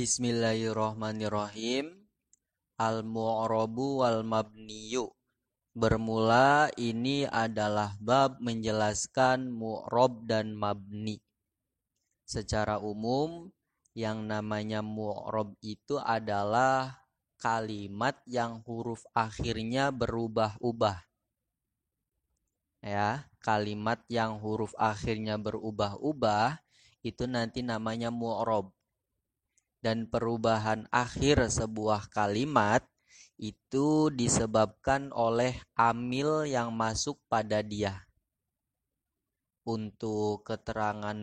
Bismillahirrohmanirrohim. Al-mu'robu wal mabniyu. Bermula ini adalah bab menjelaskan mu'rob dan mabni. Secara umum, yang namanya mu'rob itu adalah kalimat yang huruf akhirnya berubah-ubah. Ya, kalimat yang huruf akhirnya berubah-ubah itu nanti namanya mu'rob. Dan perubahan akhir sebuah kalimat itu disebabkan oleh amil yang masuk pada dia. Untuk keterangan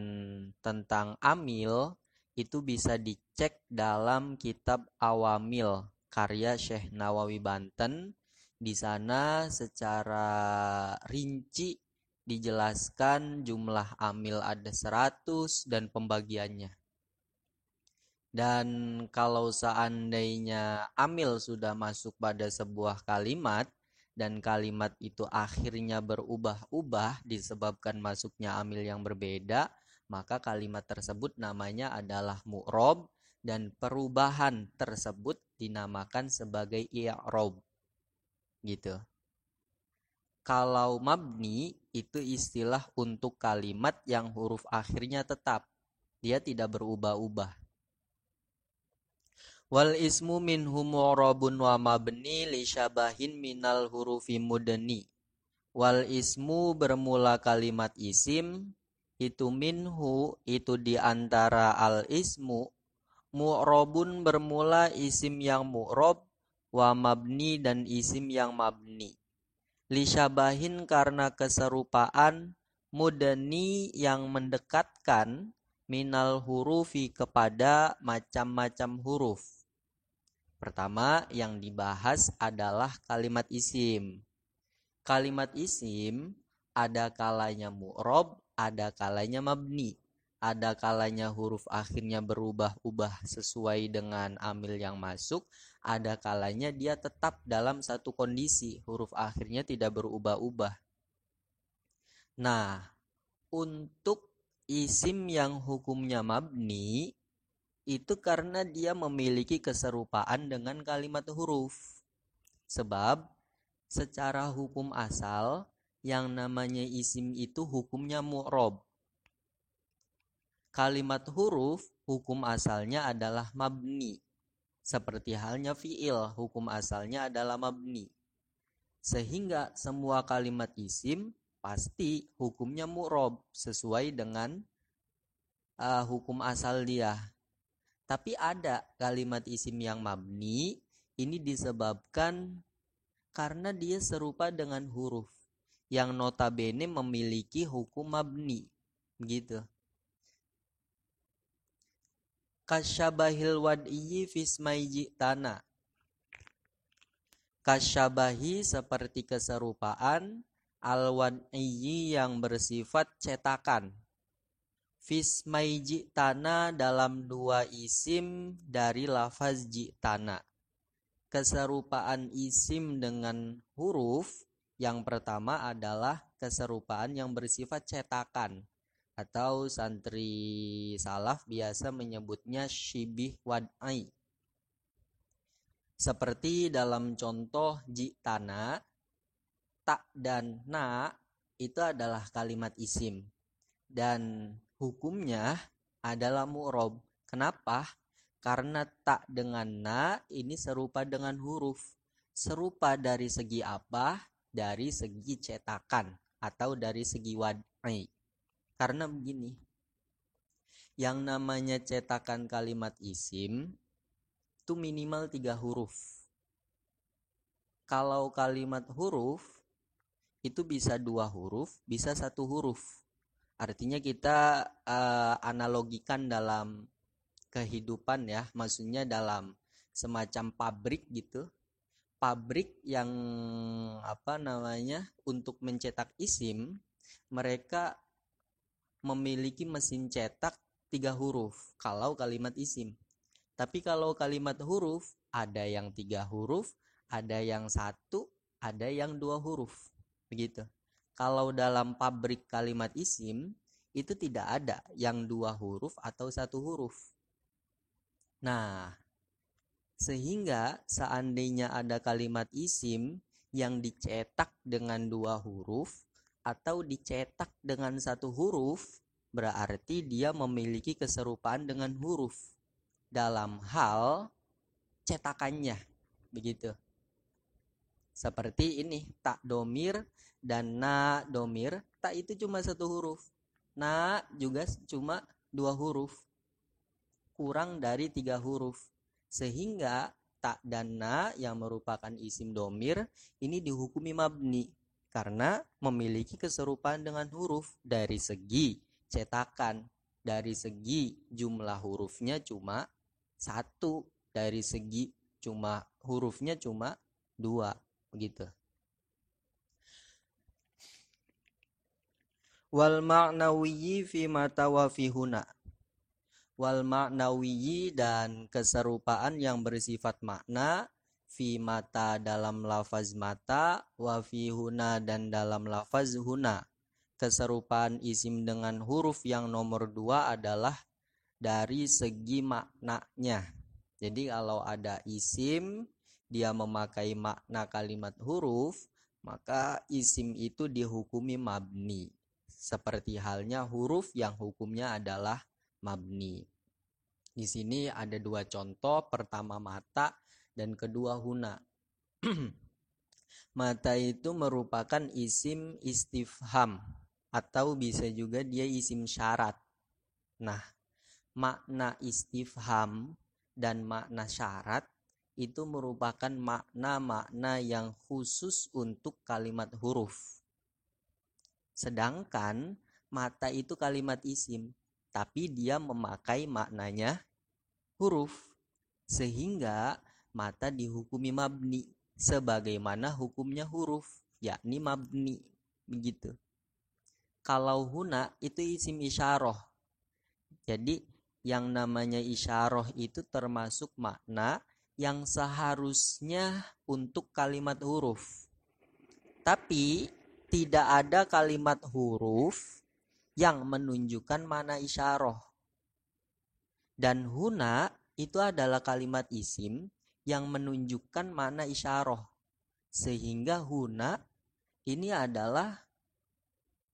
tentang amil itu bisa dicek dalam kitab Awamil karya Syekh Nawawi Banten. Di sana secara rinci dijelaskan jumlah amil ada 100 dan pembagiannya. Dan kalau seandainya amil sudah masuk pada sebuah kalimat dan kalimat itu akhirnya berubah-ubah disebabkan masuknya amil yang berbeda, maka kalimat tersebut namanya adalah mu'rob dan perubahan tersebut dinamakan sebagai i'rob. Gitu. Kalau mabni itu istilah untuk kalimat yang huruf akhirnya tetap. Dia tidak berubah-ubah. Wal ismu minhu mu'rabun wa mabni li syabahin minal hurufi mudni. Wal ismu bermula kalimat isim, itu minhu itu diantara al ismu, mu'rabun bermula isim yang mu'rab, wa mabni dan isim yang mabni. Li syabahin karena keserupaan, mudni yang mendekatkan, minal hurufi kepada macam-macam huruf. Pertama yang dibahas adalah kalimat isim. Kalimat isim ada kalanya mu'rob, ada kalanya mabni. Ada kalanya huruf akhirnya berubah-ubah sesuai dengan amil yang masuk. Ada kalanya dia tetap dalam satu kondisi, huruf akhirnya tidak berubah-ubah. Nah, untuk isim yang hukumnya mabni, itu karena dia memiliki keserupaan dengan kalimat huruf. Sebab secara hukum asal yang namanya isim itu hukumnya mu'rob. Kalimat huruf hukum asalnya adalah mabni. Seperti halnya fi'il, hukum asalnya adalah mabni. Sehingga semua kalimat isim pasti hukumnya mu'rob sesuai dengan hukum asal dia. Tapi ada kalimat isim yang mabni, ini disebabkan karena dia serupa dengan huruf yang notabene memiliki hukum mabni. Gitu. Kasyabahil wad'iyi fismai ji'tana. Kasyabahi seperti keserupaan, al-wad'iyi yang bersifat cetakan. Fismai ji'tana dalam dua isim dari lafaz ji'tana. Keserupaan isim dengan huruf yang pertama adalah keserupaan yang bersifat cetakan. Atau santri salaf biasa menyebutnya syibih wad'i. Seperti dalam contoh ji'tana, tak dan na itu adalah kalimat isim. Dan hukumnya adalah mu'rob. Kenapa? Karena tak dengan na ini serupa dengan huruf. Serupa dari segi apa? Dari segi cetakan atau dari segi wad'i. Karena begini, yang namanya cetakan kalimat isim itu minimal 3 huruf. Kalau kalimat huruf itu bisa 2 huruf, bisa 1 huruf. Artinya kita analogikan dalam kehidupan ya, maksudnya dalam semacam pabrik gitu. Pabrik yang untuk mencetak isim, mereka memiliki mesin cetak 3 huruf kalau kalimat isim. Tapi kalau kalimat huruf ada yang 3 huruf, ada yang 1, ada yang 2 huruf. Begitu. Kalau dalam pabrik kalimat isim itu tidak ada yang 2 huruf atau 1 huruf. Nah, sehingga seandainya ada kalimat isim yang dicetak dengan 2 huruf atau dicetak dengan 1 huruf, berarti dia memiliki keserupaan dengan huruf dalam hal cetakannya. Begitu. Seperti ini, tak domir dan na domir. Tak itu cuma 1 huruf. Na juga cuma 2 huruf. Kurang dari 3 huruf. Sehingga tak dan na yang merupakan isim domir ini dihukumi mabni karena memiliki keserupaan dengan huruf dari segi cetakan, dari segi jumlah hurufnya cuma 1, dari segi cuma hurufnya cuma 2, begitu. Wal ma'nawiyyi fi mata wa fi huna. Wal ma'nawiyyi dan keserupaan yang bersifat makna fi mata dalam lafaz mata wa fi huna dan dalam lafaz huna. Keserupaan isim dengan huruf yang nomor 2 adalah dari segi maknanya. Jadi kalau ada isim dia memakai makna kalimat huruf, maka isim itu dihukumi mabni. Seperti halnya huruf yang hukumnya adalah mabni. Di sini ada 2 contoh, pertama mata dan kedua huna. Mata itu merupakan isim istifham atau bisa juga dia isim syarat. Nah, makna istifham dan makna syarat itu merupakan makna-makna yang khusus untuk kalimat huruf. Sedangkan mata itu kalimat isim, tapi dia memakai maknanya huruf. Sehingga mata dihukumi mabni sebagaimana hukumnya huruf, yakni mabni. Begitu. Kalau huna itu isim isyarah. Jadi yang namanya isyarah itu termasuk makna yang seharusnya untuk kalimat huruf. Tapi tidak ada kalimat huruf yang menunjukkan makna isyarah. Dan huna itu adalah kalimat isim yang menunjukkan makna isyarah. Sehingga huna ini adalah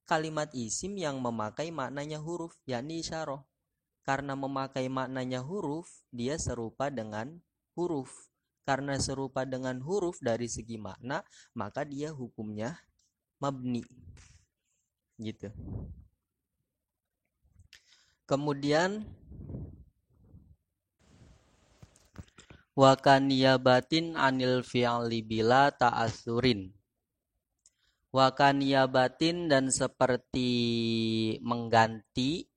kalimat isim yang memakai maknanya huruf, yakni isyarah. Karena memakai maknanya huruf, dia serupa dengan huruf. Karena serupa dengan huruf dari segi makna, maka dia hukumnya mabni. Gitu. Kemudian wa kaniyabatin anil fi'li bila ta'assurin. Wa kaniyabatin dan seperti mengganti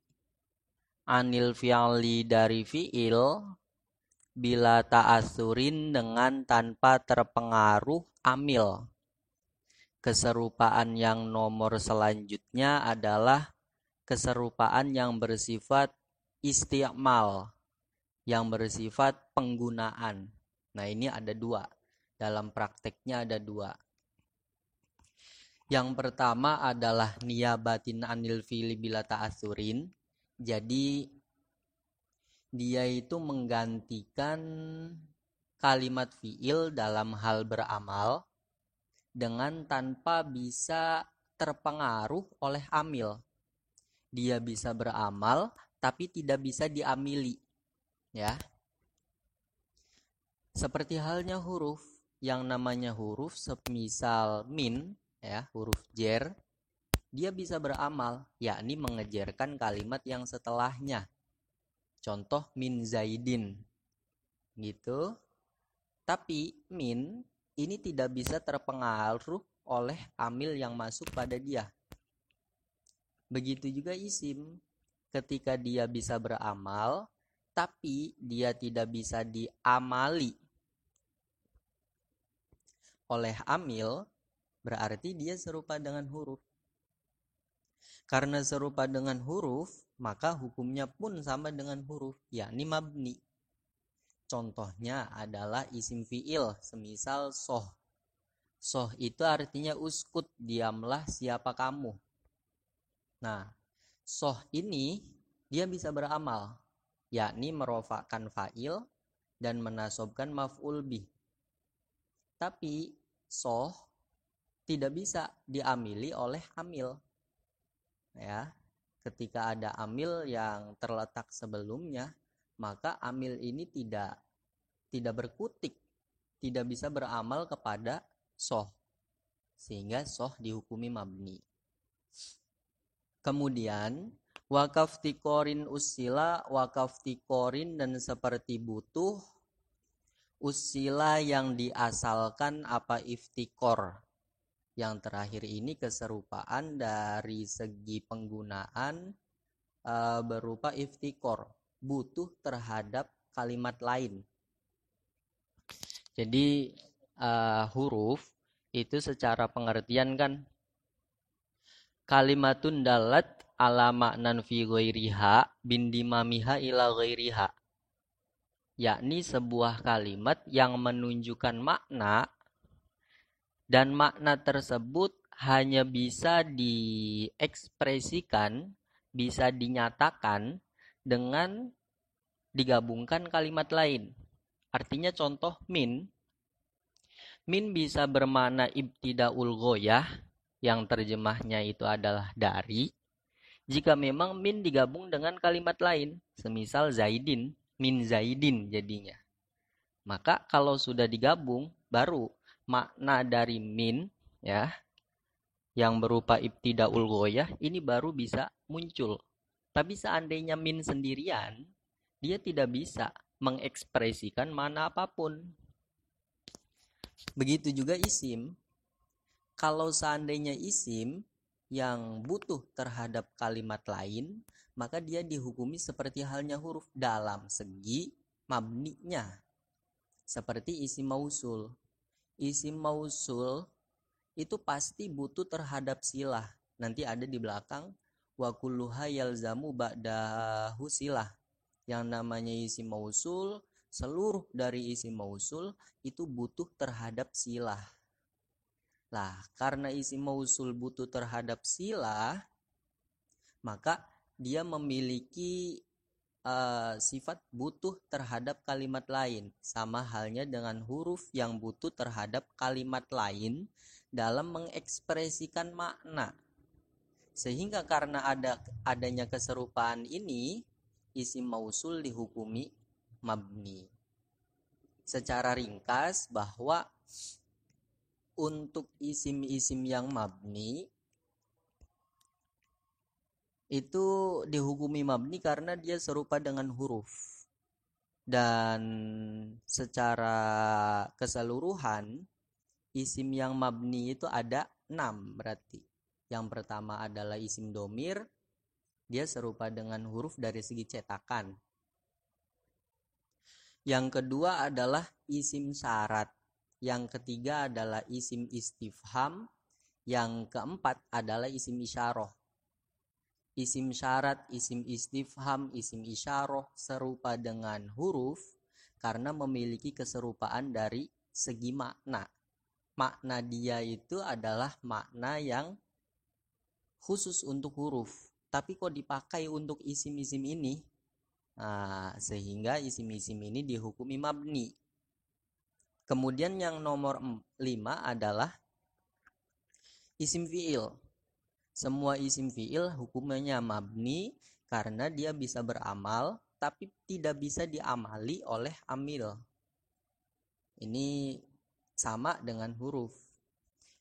anil fi'li dari fi'il bila ta'asurin dengan tanpa terpengaruh amil. Keserupaan yang nomor selanjutnya adalah keserupaan yang bersifat isti'mal, yang bersifat penggunaan. Nah, ini ada 2. Dalam prakteknya ada 2. Yang pertama adalah niyabatin anil fi'li bila ta'asurin. Jadi dia itu menggantikan kalimat fi'il dalam hal beramal dengan tanpa bisa terpengaruh oleh amil. Dia bisa beramal tapi tidak bisa diamili. Ya. Seperti halnya huruf, yang namanya huruf semisal min, ya, huruf jer, dia bisa beramal, yakni mengejarkan kalimat yang setelahnya. Contoh min zaidin. Gitu. Tapi min ini tidak bisa terpengaruh oleh amil yang masuk pada dia. Begitu juga isim. Ketika dia bisa beramal, tapi dia tidak bisa diamali oleh amil, berarti dia serupa dengan huruf. Karena serupa dengan huruf, maka hukumnya pun sama dengan huruf, yakni mabni. Contohnya adalah isim fi'il, semisal soh. Soh itu artinya uskut, diamlah siapa kamu. Nah, soh ini dia bisa beramal. yakni merofakkan fa'il dan menasobkan maf'ul bih. Tapi soh tidak bisa diamili oleh amil. Ya, ketika ada amil yang terletak sebelumnya, maka amil ini tidak berkutik, tidak bisa beramal kepada soh, sehingga soh dihukumi mabni. Kemudian wakaf tikorin usila, wakaf tikorin dan seperti butuh usila yang diasalkan apa iftikor. Yang terakhir ini keserupaan dari segi penggunaan berupa iftikor, butuh terhadap kalimat lain. Jadi huruf itu secara pengertian kan kalimatun dalat ala maknan fi ghairiha bindimamiha ila ghairiha, yakni sebuah kalimat yang menunjukkan makna dan makna tersebut hanya bisa diekspresikan, bisa dinyatakan dengan digabungkan kalimat lain. Artinya contoh min bisa bermakna ibtidaul ghoyah, yang terjemahnya itu adalah dari, jika memang min digabung dengan kalimat lain, semisal zaidin, min zaidin jadinya. Maka kalau sudah digabung, baru makna dari min ya yang berupa ibtidaul ghoyah ini baru bisa muncul. Tapi seandainya min sendirian, dia tidak bisa mengekspresikan mana apapun. Begitu juga isim. Kalau seandainya isim yang butuh terhadap kalimat lain, maka dia dihukumi seperti halnya huruf dalam segi mabninya. Seperti isim mausul. Isim mausul itu pasti butuh terhadap silah. Nanti ada di belakang wa kulluha yalzamu ba'dahu silah. Yang namanya isim mausul, seluruh dari isim mausul itu butuh terhadap silah. Lah, karena isim mausul butuh terhadap silah, maka dia memiliki sifat butuh terhadap kalimat lain, sama halnya dengan huruf yang butuh terhadap kalimat lain dalam mengekspresikan makna. Sehingga karena adanya keserupaan ini, isim mausul dihukumi mabni. Secara ringkas bahwa untuk isim-isim yang mabni itu dihukumi mabni karena dia serupa dengan huruf. Dan secara keseluruhan isim yang mabni itu ada 6 berarti. Yang pertama adalah isim domir, dia serupa dengan huruf dari segi cetakan. Yang kedua adalah isim syarat. Yang ketiga adalah isim istifham. Yang keempat adalah isim isyarah. Isim syarat, isim istifham, isim isyarah serupa dengan huruf karena memiliki keserupaan dari segi makna. Makna dia itu adalah makna yang khusus untuk huruf. Tapi kok dipakai untuk isim-isim ini? Nah, sehingga isim-isim ini dihukumi mabni. Kemudian yang nomor 5 adalah isim fi'il. Semua isim fi'il hukumnya mabni karena dia bisa beramal tapi tidak bisa diamali oleh amil. Ini sama dengan huruf.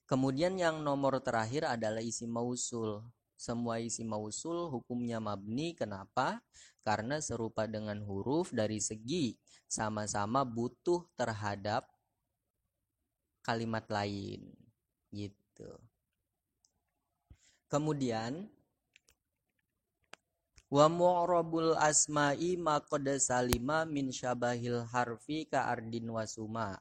Kemudian yang nomor terakhir adalah isim mausul. Semua isim mausul hukumnya mabni. Kenapa? Karena serupa dengan huruf dari segi sama-sama butuh terhadap kalimat lain. Gitu. Kemudian wa mu'rabul asma'i ma qad salima min syabahil harfi ka ardin wasuma.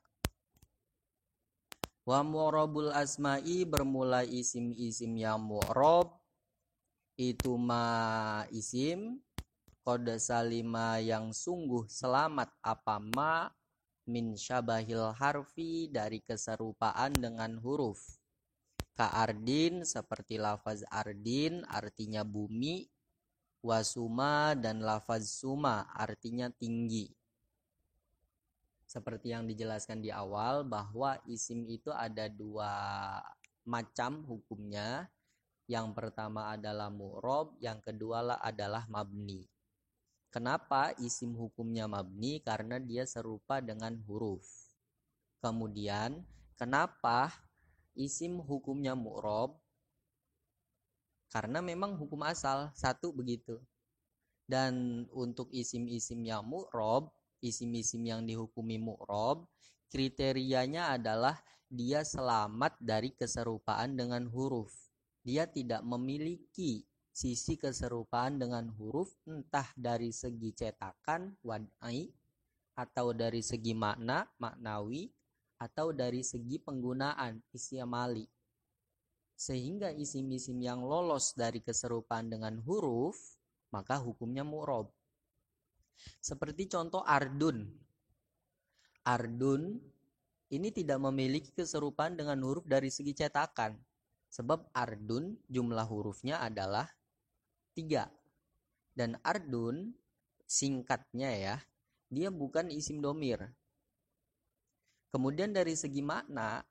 Wa mu'rabul asma'i bermula isim-isim yang mu'rab itu ma isim qad salima yang sungguh selamat apa ma min syabahil harfi dari keserupaan dengan huruf. Ka ardin seperti lafaz ardin artinya bumi, wasuma dan lafaz suma artinya tinggi. Seperti yang dijelaskan di awal bahwa isim itu ada dua macam hukumnya. Yang pertama adalah mu'rob, yang kedua adalah mabni. Kenapa isim hukumnya mabni? Karena dia serupa dengan huruf. Kemudian, kenapa isim hukumnya mu'rob? Karena memang hukum asal, satu begitu. Dan untuk isim-isim yang mu'rob, isim-isim yang dihukumi mu'rob, kriterianya adalah dia selamat dari keserupaan dengan huruf. Dia tidak memiliki sisi keserupaan dengan huruf, entah dari segi cetakan, wad'i, atau dari segi makna, maknawi, atau dari segi penggunaan, istiamali. Sehingga isim-isim yang lolos dari keserupaan dengan huruf, maka hukumnya mu'rob. Seperti contoh ardun. Ardun ini tidak memiliki keserupaan dengan huruf dari segi cetakan. Sebab ardun jumlah hurufnya adalah 3. Dan ardun singkatnya ya, dia bukan isim domir. Kemudian dari segi makna,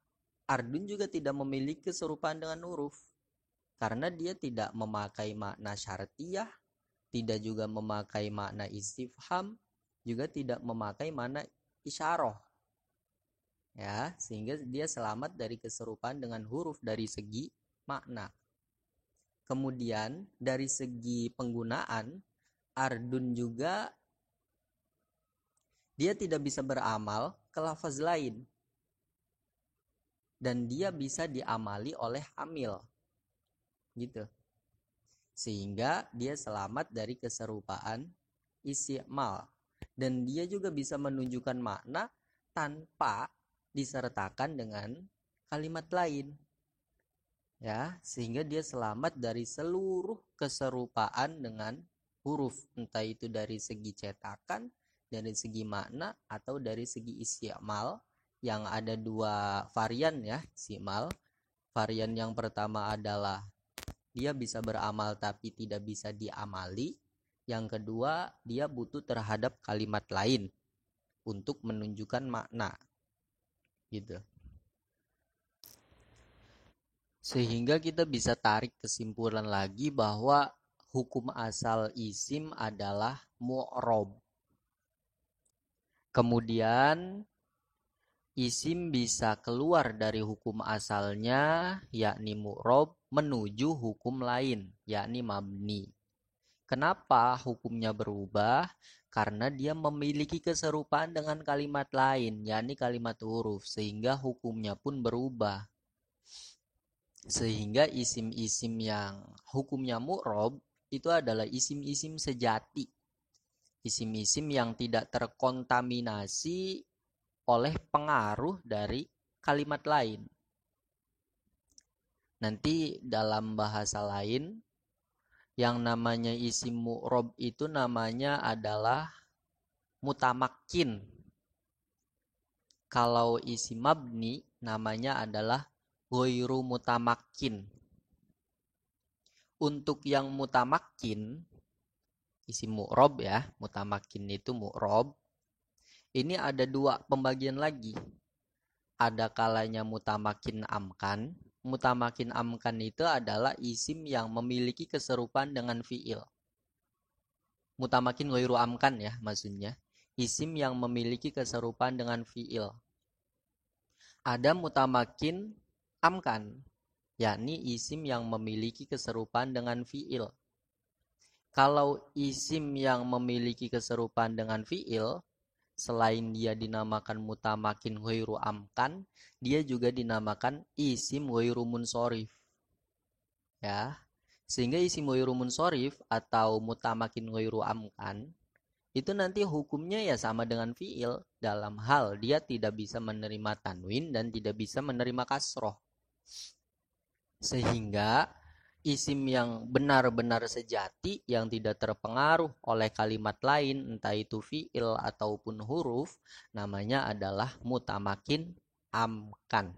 ardun juga tidak memiliki keserupaan dengan huruf. Karena dia tidak memakai makna syartiyah, tidak juga memakai makna istifham, juga tidak memakai makna isyarah. Ya, sehingga dia selamat dari keserupaan dengan huruf dari segi makna. Kemudian dari segi penggunaan, ardun juga dia tidak bisa beramal ke lafaz lain. Dan dia bisa diamali oleh hamil. Gitu. Sehingga dia selamat dari keserupaan isti'mal. Dan dia juga bisa menunjukkan makna tanpa disertakan dengan kalimat lain. Ya, sehingga dia selamat dari seluruh keserupaan dengan huruf, entah itu dari segi cetakan, dari segi makna, atau dari segi isti'mal. Yang ada dua varian ya, isti'mal. Varian yang pertama adalah dia bisa beramal tapi tidak bisa diamali. Yang kedua, dia butuh terhadap kalimat lain untuk menunjukkan makna. Gitu. Sehingga kita bisa tarik kesimpulan lagi bahwa hukum asal isim adalah mu'rob. Kemudian isim bisa keluar dari hukum asalnya, yakni mu'rob, menuju hukum lain, yakni mabni. Kenapa hukumnya berubah? Karena dia memiliki keserupaan dengan kalimat lain, yakni kalimat huruf, sehingga hukumnya pun berubah. Sehingga isim-isim yang hukumnya mu'rob itu adalah isim-isim sejati. Isim-isim yang tidak terkontaminasi oleh pengaruh dari kalimat lain. Nanti dalam bahasa lain, yang namanya isim mu'rob itu namanya adalah mutamakin. Kalau isim mabni namanya adalah ghairu mutamakin. Untuk yang mutamakin, isim mu'rob ya, mutamakin itu mu'rob. Ini ada dua pembagian lagi. Ada kalanya mutamakin amkan. Mutamakin amkan itu adalah isim yang memiliki keserupaan dengan fi'il. Mutamakin ghairu amkan ya maksudnya. Isim yang memiliki keserupaan dengan fi'il. Ada mutamakin amkan, yakni isim yang memiliki keserupaan dengan fi'il. Kalau isim yang memiliki keserupaan dengan fi'il, selain dia dinamakan mutamakin ghairu amkan, dia juga dinamakan isim ghairu munsorif. Ya. Sehingga isim ghairu munsorif atau mutamakin ghairu amkan itu nanti hukumnya ya sama dengan fi'il dalam hal dia tidak bisa menerima tanwin dan tidak bisa menerima kasroh. Sehingga isim yang benar-benar sejati yang tidak terpengaruh oleh kalimat lain, entah itu fi'il ataupun huruf, namanya adalah mutamakin amkan.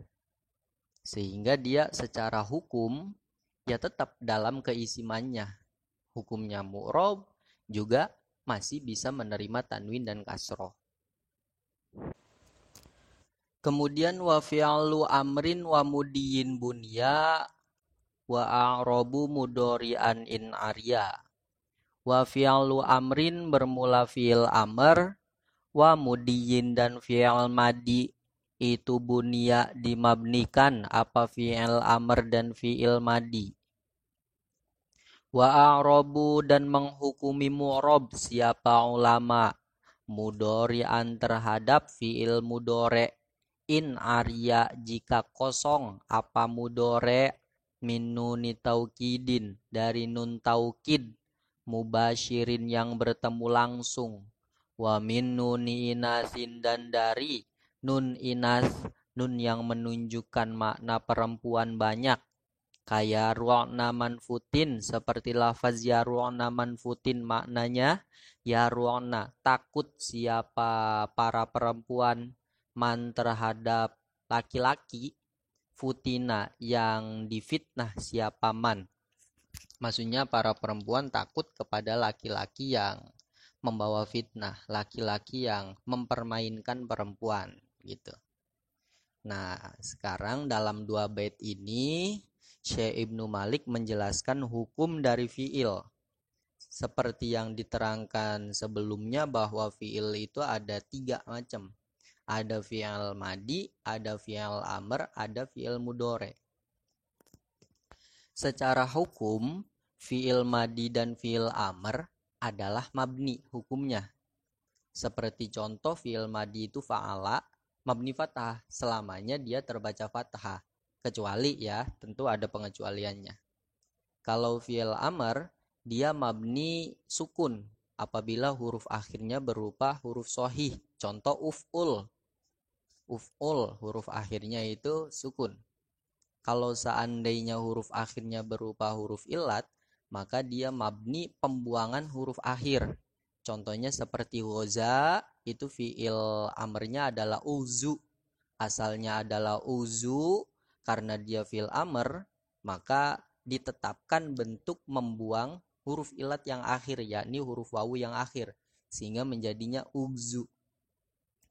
Sehingga dia secara hukum ya tetap dalam keisimannya. hukumnya mu'rob, juga masih bisa menerima tanwin dan kasroh. Kemudian wa fi'lu amrin wa mudiyin bunya wa a'robu mudori'an in arya. Wa fi'lu amrin bermula fi'il amr, wa mudiyin dan fi'il madi itu bunya dimabnikan apa fi'il amr dan fi'il madi. Wa a'robu dan menghukumi mu'rob siapa ulama mudori'an terhadap fi'il mudore in arya jika kosong apa mudore min nuni taukidin dari nun taukid mubasyirin yang bertemu langsung wa min nuni inasin dan dari nun inas nun yang menunjukkan makna perempuan banyak kayak ru'na manfutin seperti lafaz ya ru'na manfutin maknanya ya ru'na takut siapa para perempuan man terhadap laki-laki futina yang difitnah siapa man. Maksudnya para perempuan takut kepada laki-laki yang membawa fitnah, laki-laki yang mempermainkan perempuan gitu. Nah, sekarang dalam 2 bait ini Syekh Ibnu Malik menjelaskan hukum dari fi'il. Seperti yang diterangkan sebelumnya bahwa fi'il itu ada 3 macam. Ada fi'il madi, ada fi'il amr, ada fi'il mudore. Secara hukum, fi'il madi dan fi'il amr adalah mabni hukumnya. Seperti contoh fi'il madi itu fa'ala, mabni fathah, selamanya dia terbaca fathah. Kecuali ya, tentu ada pengecualiannya. Kalau fi'il amr, dia mabni sukun apabila huruf akhirnya berupa huruf sohih. Contoh uf'ul. Uf'ul, huruf akhirnya itu sukun. Kalau seandainya huruf akhirnya berupa huruf ilat, maka dia mabni pembuangan huruf akhir. Contohnya seperti waza, itu fi'il amrnya adalah uzu. Asalnya adalah uzu, karena dia fi'il amr, maka ditetapkan bentuk membuang huruf ilat yang akhir, yakni huruf wawu yang akhir, sehingga menjadinya uzu.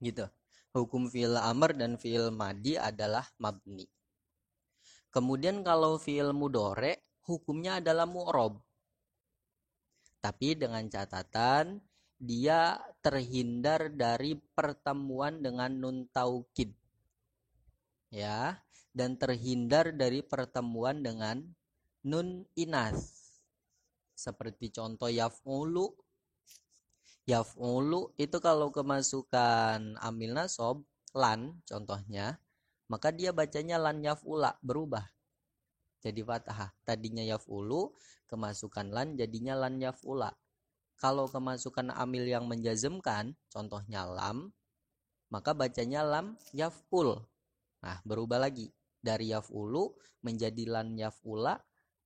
Gitu. Hukum fi'il amr dan fi'il madi adalah mabni. Kemudian kalau fi'il mudore, hukumnya adalah mu'rob. Tapi dengan catatan, dia terhindar dari pertemuan dengan nun taukid. Ya, dan terhindar dari pertemuan dengan nun inas. Seperti contoh yaf'ulu. Yaf'ulu itu kalau kemasukan amil nasob, lan contohnya, maka dia bacanya lan yaf'ula, berubah jadi fathah. Tadinya yaf'ulu, kemasukan lan jadinya lan yaf'ula. Kalau kemasukan amil yang menjazmkan, contohnya lam, maka bacanya lam yaf'ul. Nah, berubah lagi. Dari yaf'ulu menjadi lan yaf'ula,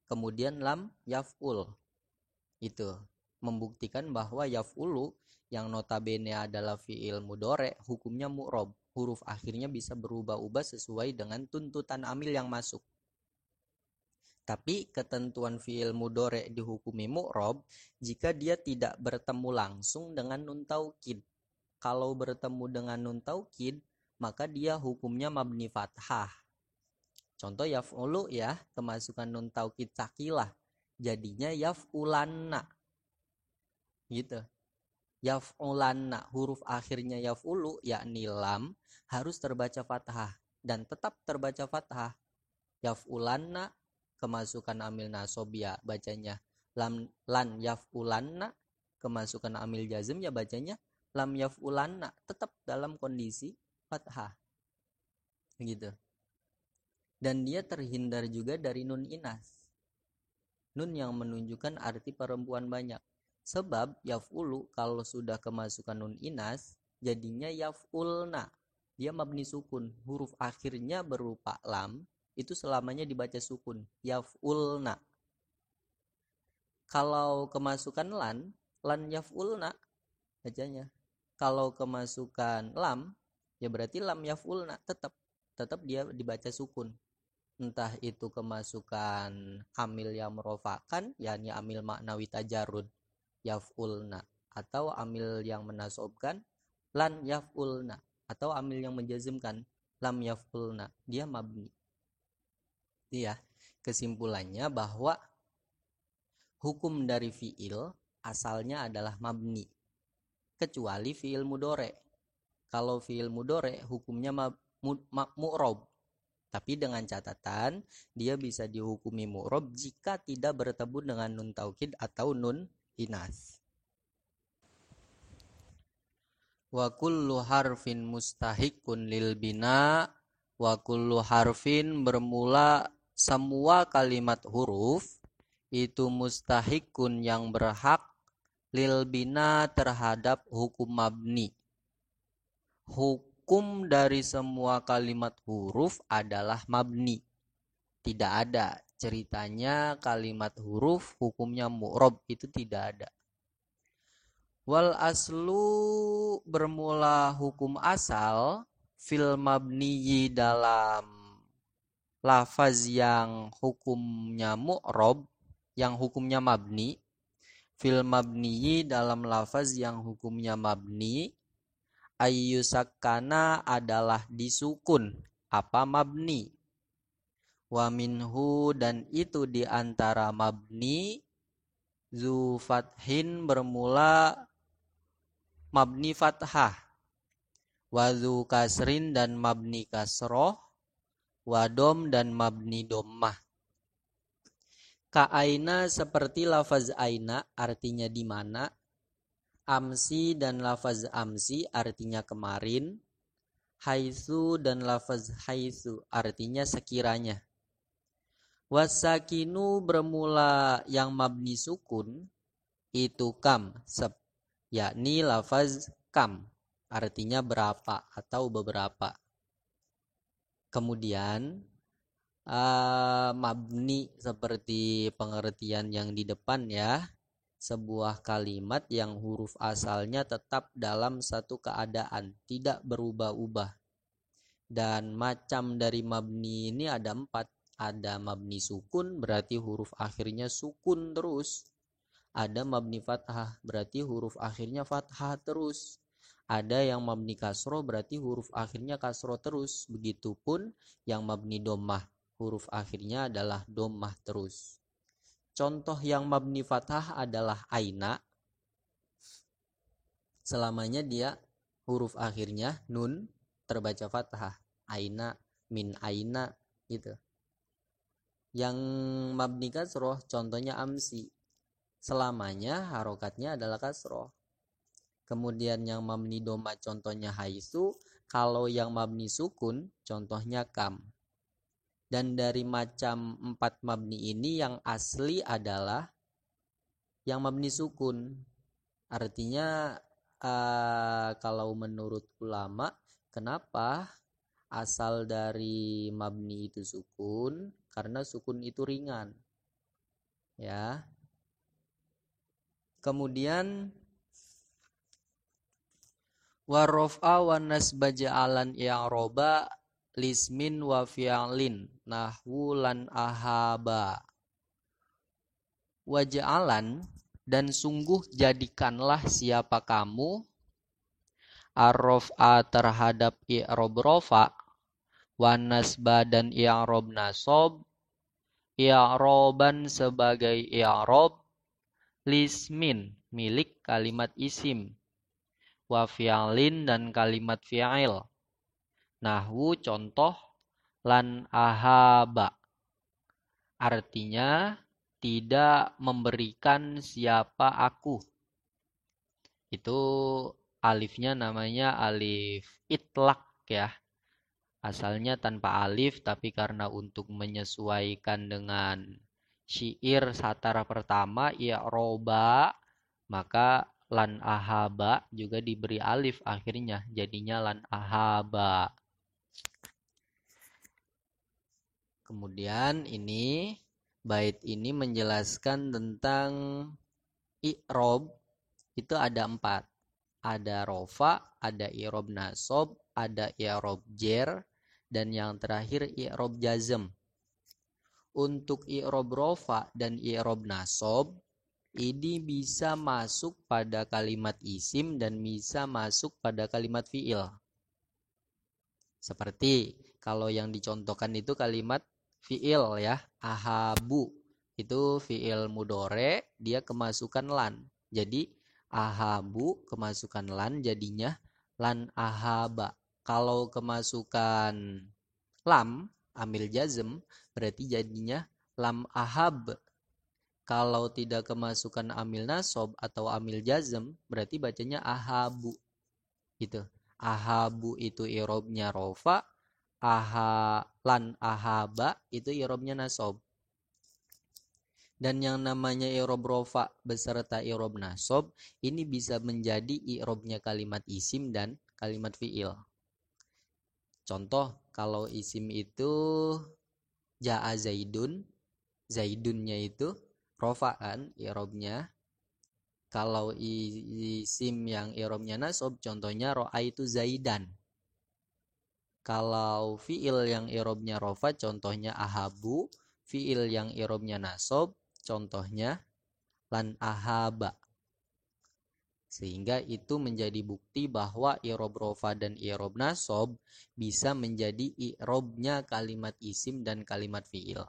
kemudian lam yaf'ul. Itu membuktikan bahwa yaf'ulu yang notabene adalah fi'il mudore, hukumnya mu'rob. Huruf akhirnya bisa berubah-ubah sesuai dengan tuntutan amil yang masuk. Tapi ketentuan fi'il mudore dihukumi mu'rob jika dia tidak bertemu langsung dengan nun taukid. Kalau bertemu dengan nun taukid, maka dia hukumnya mabni fathah. Contoh yaf'ulu ya, kemasukan nun taukid sakilah, jadinya yaf'ulanna. Gitu. Yaf'ulanna, huruf akhirnya yaf'ulu yakni lam harus terbaca fathah dan tetap terbaca fathah. Yaf'ulanna, kemasukan amil nasob ya bacanya lam lan yaf'ulanna, kemasukan amil jazm ya bacanya lam yaf'ulanna, tetap dalam kondisi fathah. Begitu. Dan dia terhindar juga dari nun inas. Nun yang menunjukkan arti perempuan banyak. Sebab yaf'ulu kalau sudah kemasukan nun inas jadinya yaf'ulna. Dia mabni sukun. Huruf akhirnya berupa lam itu selamanya dibaca sukun. Yaf'ulna. Kalau kemasukan lan yaf'ulna bacanya. Kalau kemasukan lam, ya berarti lam yaf'ulna tetap dia dibaca sukun. entah itu kemasukan amil yang merofakan, yakni amil maknawi tajarud, yaf'ulna, atau amil yang menasobkan, lan yaf'ulna, atau amil yang menjazmkan, lam yaf'ulna, dia mabni. Iya, kesimpulannya bahwa hukum dari fi'il asalnya adalah mabni, kecuali fi'il mudore. Kalau fi'il mudore hukumnya mu'rob, tapi dengan catatan dia bisa dihukumi mu'rob jika tidak bertemu dengan nun taukid atau nun inas. Wa kullu harfin mustahiqun lil bina, wa kullu harfin bermula semua kalimat huruf itu mustahikun yang berhak lil bina terhadap hukum mabni. Hukum dari semua kalimat huruf adalah mabni. Tidak ada ceritanya kalimat huruf hukumnya mu'rob, itu tidak ada. Wal aslu bermula hukum asal fil mabniyi dalam lafaz yang hukumnya mu'rob, yang hukumnya mabni, fil mabniyi dalam lafaz yang hukumnya mabni, ayyusakkana adalah disukun, apa mabni, wa minhu dan itu diantara mabni, zu fathin bermula mabni fathah, wa zu kasrin dan mabni kasroh, wa dom dan mabni dommah. Ka aina seperti lafaz aina artinya di mana, amsi dan lafaz amsi artinya kemarin, haitsu dan lafaz haitsu artinya sekiranya. Wasakinu bermula yang mabni sukun itu kam, yakni lafaz kam artinya berapa atau beberapa. Kemudian mabni seperti pengertian yang di depan ya, sebuah kalimat yang huruf asalnya tetap dalam satu keadaan, tidak berubah-ubah. Dan macam dari mabni ini ada 4. Ada mabni sukun, berarti huruf akhirnya sukun terus. Ada mabni fathah, berarti huruf akhirnya fathah terus. Ada yang mabni kasroh, berarti huruf akhirnya kasroh terus. Begitupun yang mabni dommah, huruf akhirnya adalah dommah terus. Contoh yang mabni fathah adalah aina. Selamanya dia huruf akhirnya nun terbaca fathah. Aina, min aina gitu. Yang mabni kasroh contohnya amsi. Selamanya harokatnya adalah kasroh. Kemudian yang mabni doma contohnya haisu. Kalau yang mabni sukun contohnya kam. Dan dari macam 4 mabni ini yang asli adalah yang mabni sukun. Artinya kalau menurut ulama, kenapa asal dari mabni itu sukun? Karena sukun itu ringan. Ya. Kemudian warof'a wa nasba ja'alan i'roba lismin wa fi'lin nahwu lan ahaba. Waja'alan dan sungguh jadikanlah siapa kamu arrof'a terhadap i'rob rofa, wa nasba dan i'rob nasob, i'roban sebagai i'rob lismin milik kalimat isim, wa fi'lin dan kalimat fi'il. Nahwu contoh lan ahaba artinya tidak memberikan siapa aku. Itu alifnya namanya alif itlaq ya. Asalnya tanpa alif, tapi karena untuk menyesuaikan dengan syair satara pertama i'roba, maka lan ahaba juga diberi alif akhirnya, jadinya lan ahaba. Kemudian ini bait ini menjelaskan tentang i'rob. Itu ada 4. Ada rofa, ada i'rob nasob, ada i'rob jer, dan yang terakhir i'rob jazm. untuk i'rob rofa dan i'rob nasob ini bisa masuk pada kalimat isim dan bisa masuk pada kalimat fi'il. Seperti kalau yang dicontohkan itu kalimat fi'il ya, ahabu. Itu fi'il mudore, dia kemasukan lan. Jadi ahabu kemasukan lan jadinya lan ahaba. Kalau kemasukan lam, amil jazm, berarti jadinya lam ahab. Kalau tidak kemasukan amil nasob atau amil jazm, berarti bacanya ahabu. Gitu. Ahabu itu irobnya rofa, lan ahaba itu irobnya nasob. Dan yang namanya irob rofa beserta irob nasob ini bisa menjadi irobnya kalimat isim dan kalimat fi'il. Contoh, kalau isim itu ja'a zaidun, zaidunnya itu rofa kan irobnya. Kalau isim yang irobnya nasob contohnya ro'aitu zaidan. Kalau fi'il yang irobnya rofa contohnya ahabu, fi'il yang irobnya nasob contohnya lan ahaba. Sehingga itu menjadi bukti bahwa irob rofa dan irob nasob bisa menjadi irobnya kalimat isim dan kalimat fi'il.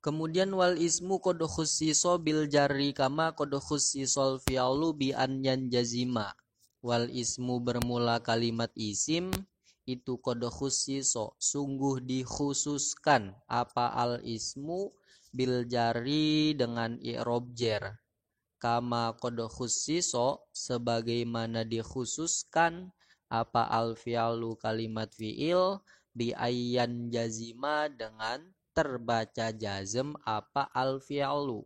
Kemudian wal ismu qad khussiso bil jarri kama qad khussisol fi'lu bi an yanjazima. Wal ismu bermula kalimat isim itu qad khussiso sungguh dikhususkan apa al ismu bil jarri dengan i'rob jar. Kama qad khussiso sebagaimana dikhususkan apa al fi'lu kalimat fi'il bi ayyan jazima dengan terbaca jazm apa al fi'lu.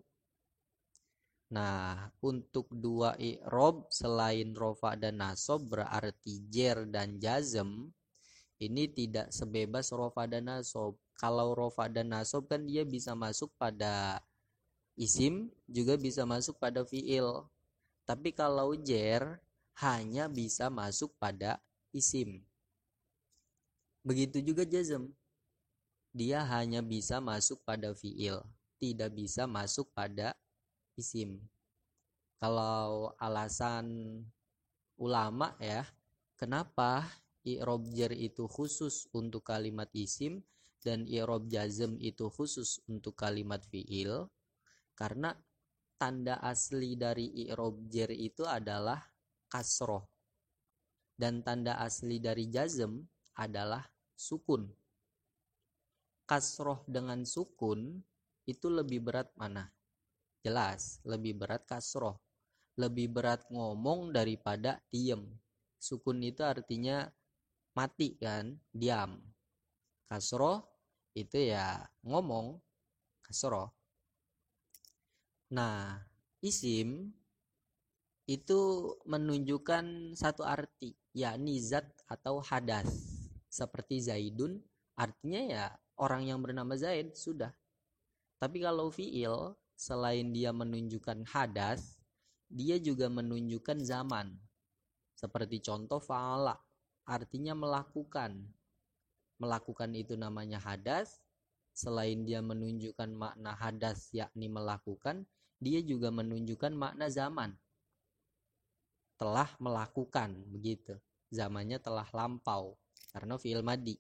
Nah, untuk dua i'rob selain rofa dan nasob berarti jer dan jazm ini tidak sebebas rofa dan nasob. Kalau rofa dan nasob kan dia bisa masuk pada isim, juga bisa masuk pada fi'il. Tapi kalau jer hanya bisa masuk pada isim. Begitu juga jazm. Dia hanya bisa masuk pada fi'il, tidak bisa masuk pada isim. Kalau alasan ulama ya, kenapa i'rob jar itu khusus untuk kalimat isim dan i'rob jazm itu khusus untuk kalimat fi'il? Karena tanda asli dari i'rob jar itu adalah kasroh dan tanda asli dari jazm adalah sukun. Kasroh dengan sukun itu lebih berat mana? Jelas, lebih berat kasroh. Lebih berat ngomong daripada diem. Sukun itu artinya mati kan, diam. Kasroh itu ya ngomong, kasroh. Nah, isim itu menunjukkan satu arti, yakni zat atau hadas. Seperti Zaidun, artinya ya orang yang bernama Zaid, sudah. Tapi kalau fi'il, selain dia menunjukkan hadas, dia juga menunjukkan zaman. Seperti contoh fa'ala, artinya melakukan. Melakukan itu namanya hadas. Selain dia menunjukkan makna hadas yakni melakukan, dia juga menunjukkan makna zaman. Telah melakukan, begitu. Zamannya telah lampau, karena fi'il madi.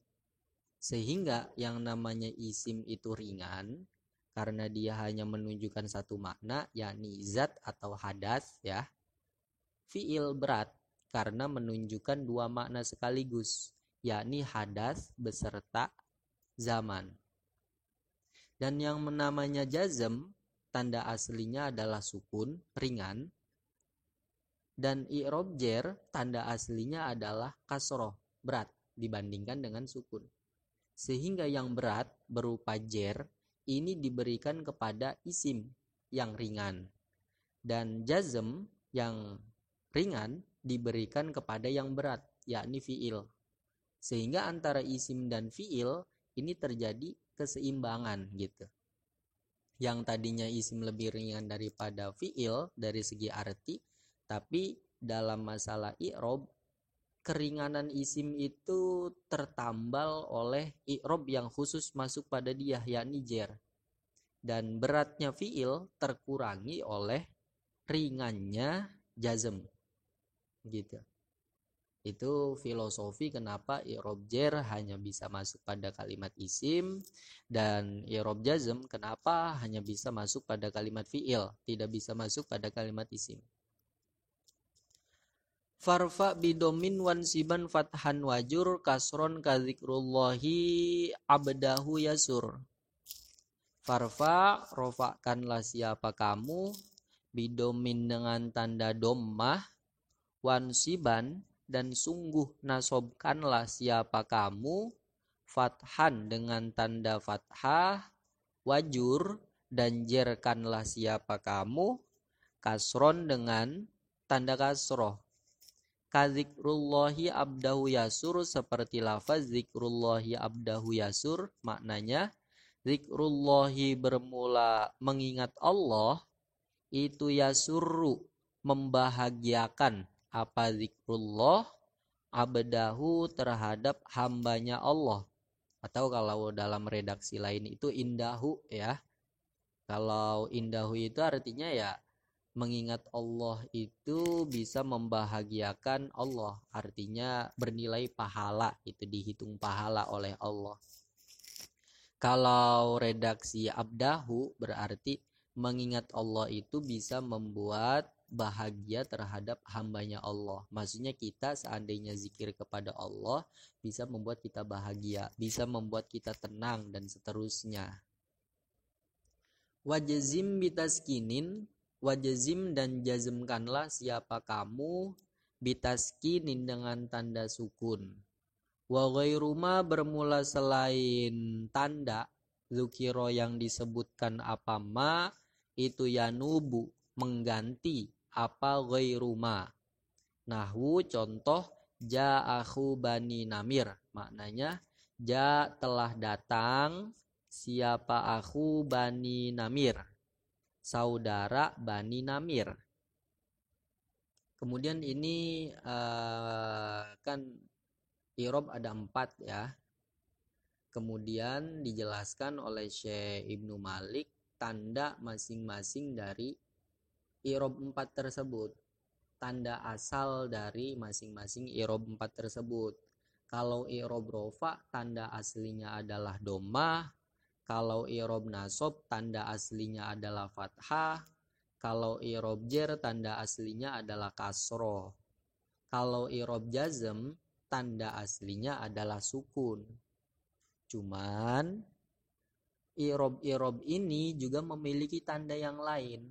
Sehingga yang namanya isim itu ringan, karena dia hanya menunjukkan satu makna, yakni zat atau hadas ya. Fi'il berat, karena menunjukkan dua makna sekaligus, yakni hadas beserta zaman. Dan yang namanya jazm, tanda aslinya adalah sukun, ringan. Dan i'rob jar, tanda aslinya adalah kasroh, berat, dibandingkan dengan sukun. Sehingga yang berat berupa jar, ini diberikan kepada isim yang ringan. Dan jazm yang ringan diberikan kepada yang berat, yakni fi'il. Sehingga antara isim dan fi'il ini terjadi keseimbangan gitu. Yang tadinya isim lebih ringan daripada fi'il dari segi arti, tapi dalam masalah i'rob keringanan isim itu tertambal oleh i'rob yang khusus masuk pada dia, yakni jer. Dan beratnya fiil terkurangi oleh ringannya jazm. Gitu. Itu filosofi kenapa i'rob jer hanya bisa masuk pada kalimat isim, dan i'rob jazm kenapa hanya bisa masuk pada kalimat fiil, tidak bisa masuk pada kalimat isim. Farfa bidomin wansiban fathan wajur kasron kadzikrullahi abdahu yasur. Farfa, rofakanlah siapa kamu, bidomin dengan tanda dommah, wansiban, dan sungguh nasobkanlah siapa kamu, fathan dengan tanda fathah, wajur, dan jerkanlah siapa kamu, kasron dengan tanda kasroh. Kadzikrullahi abdahu yasur, seperti lafaz zikrullahi abdahu yasur, maknanya zikrullahi bermula mengingat Allah itu yasuru membahagiakan, apa zikrullah abdahu terhadap hambanya Allah, atau kalau dalam redaksi lain itu indahu ya. Kalau indahu itu artinya ya mengingat Allah itu bisa membahagiakan Allah, artinya bernilai pahala, itu dihitung pahala oleh Allah. Kalau redaksi abdahu berarti mengingat Allah itu bisa membuat bahagia terhadap hambanya Allah. Maksudnya kita seandainya zikir kepada Allah bisa membuat kita bahagia, bisa membuat kita tenang, dan seterusnya. Wajazim bitaskinin, wajazim dan jazmkanlah siapa kamu, bitaskinin dengan tanda sukun. Wa ghairuma bermula selain tanda, zukiro yang disebutkan apa ma, itu yanubu mengganti apa ghairuma. Nahwu contoh ja'akhu bani namir, maknanya ja telah datang siapa akhu bani namir, saudara bani namir. Kemudian ini kan i'rob ada 4 ya. Kemudian dijelaskan oleh Syekh Ibnu Malik tanda masing-masing dari i'rob 4 tersebut. Tanda asal dari masing-masing i'rob 4 tersebut. Kalau i'rob rofa tanda aslinya adalah dhammah. Kalau i'rob nasab tanda aslinya adalah fathah. Kalau i'rob jer tanda aslinya adalah kasroh. Kalau i'rob jazm tanda aslinya adalah sukun. Cuman i'rob ini juga memiliki tanda yang lain.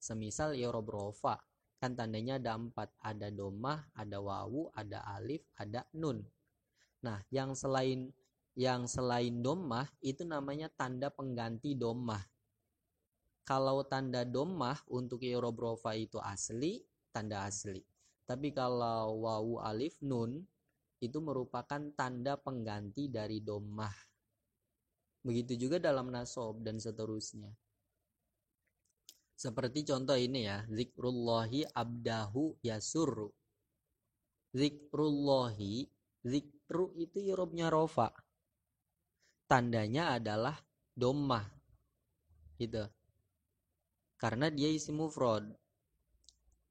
Semisal i'rob rofa, kan tandanya ada 4, ada dhammah, ada wawu, ada alif, ada nun. Nah, yang selain dhammah itu namanya tanda pengganti dhammah. Kalau tanda dhammah untuk i'rob rofa itu asli, tanda asli. Tapi kalau wawu, alif, nun itu merupakan tanda pengganti dari dhammah. Begitu juga dalam nasab dan seterusnya. Seperti contoh ini ya, zikrullahi abdahu yasurru. Zikrullahi, zikru itu i'robnya rofa. Tandanya adalah dhammah. Gitu. Karena dia isim mufrad.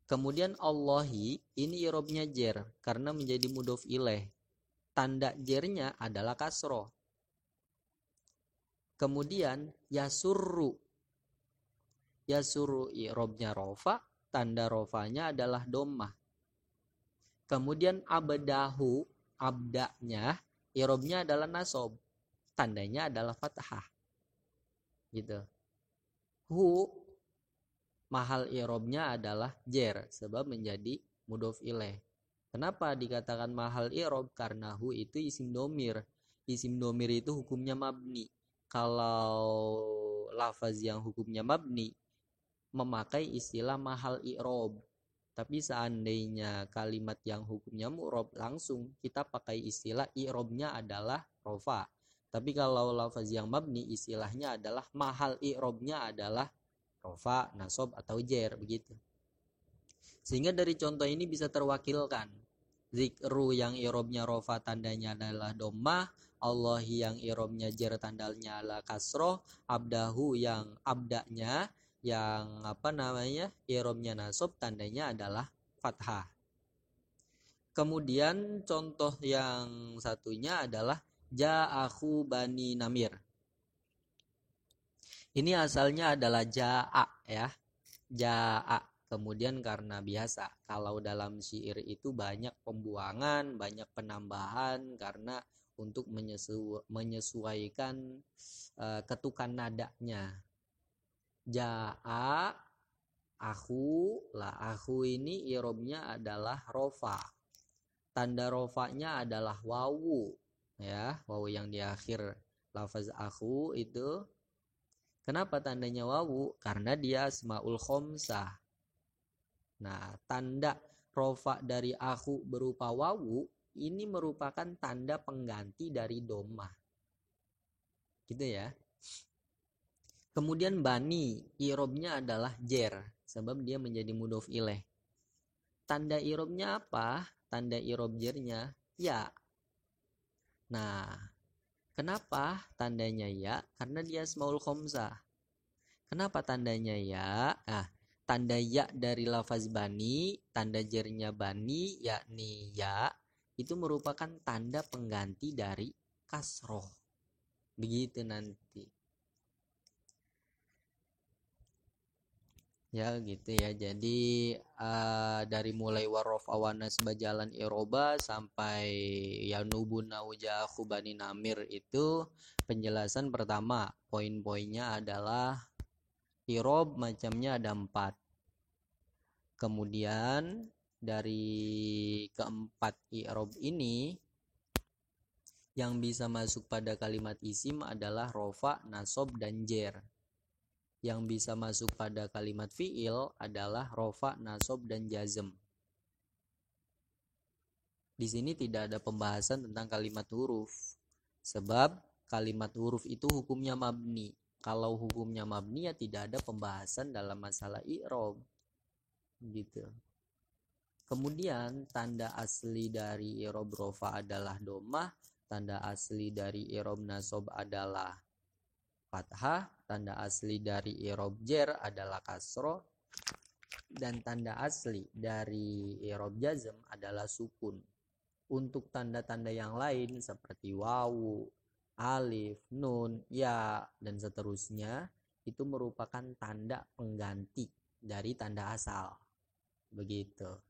Kemudian Allahi ini i'robnya jer karena menjadi mudhof ilaih. Tanda jernya adalah kasroh. Kemudian yasurru. Yasurru i'robnya rofa, tanda rofanya adalah dhammah. Kemudian abdahu, abdanya i'robnya adalah nasab. Tandanya adalah fathah. Gitu. Hu mahal i'robnya adalah jer sebab menjadi mudhof ilaih. Kenapa dikatakan mahal i'rob? Karena hu itu isim domir. Isim domir itu hukumnya mabni. Kalau lafaz yang hukumnya mabni memakai istilah mahal i'rob. Tapi seandainya kalimat yang hukumnya mu'rob, langsung kita pakai istilah i'robnya adalah rofa. Tapi kalau lafaz yang mabni istilahnya adalah mahal i'robnya adalah rofa, nasab, atau jer, begitu. Sehingga dari contoh ini bisa terwakilkan Zikru yang irobnya rofa tandanya adalah domah, Allahi yang irobnya jer tandanya adalah kasroh, abdahu yang abdanya yang irobnya nasob tandanya adalah fathah. Kemudian contoh yang satunya adalah ja'akhu bani namir. Ini asalnya adalah ja'a ya. Ja'a. Kemudian karena biasa kalau dalam syair itu banyak pembuangan, banyak penambahan karena untuk menyesuaikan ketukan nadanya. Ja'a aku lah, aku ini irobnya adalah rofa. Tanda rofanya adalah wawu ya, wawu yang di akhir lafaz aku itu. Kenapa tandanya wawu? Karena dia asmaul khomsah. Nah, tanda rofa dari aku berupa wawu ini merupakan tanda pengganti dari domah. Gitu ya. Kemudian bani, irobnya adalah jer, sebab dia menjadi mudhof ilaih. Tanda irobnya apa? Tanda irob jernya ya. Nah, kenapa tandanya ya? Karena dia asmaul khomsah. Kenapa tandanya ya? Tanda ya dari lafaz bani, tanda jernya bani, yakni ya, itu merupakan tanda pengganti dari kasroh. Begitu nanti. Ya gitu ya. Jadi dari mulai warof awanas bajalan iroba sampai yanubuna ujahu bani namir itu penjelasan pertama. Poin-poinnya adalah irob macamnya ada 4. Kemudian dari keempat irob ini yang bisa masuk pada kalimat isim adalah rofa, nasob, dan jer. Yang bisa masuk pada kalimat fi'il adalah rofa, nasob, dan jazm. Di sini tidak ada pembahasan tentang kalimat huruf. Sebab kalimat huruf itu hukumnya mabni. Kalau hukumnya mabni ya tidak ada pembahasan dalam masalah i'rob. Gitu. Kemudian tanda asli dari i'rob rofa adalah domah, tanda asli dari i'rob nasob adalah fathah, tanda asli dari i'rob jer adalah kasroh, dan tanda asli dari i'rob jazm adalah sukun. Untuk tanda-tanda yang lain seperti wawu, alif, nun, ya, dan seterusnya itu merupakan tanda pengganti dari tanda asal. Begitu.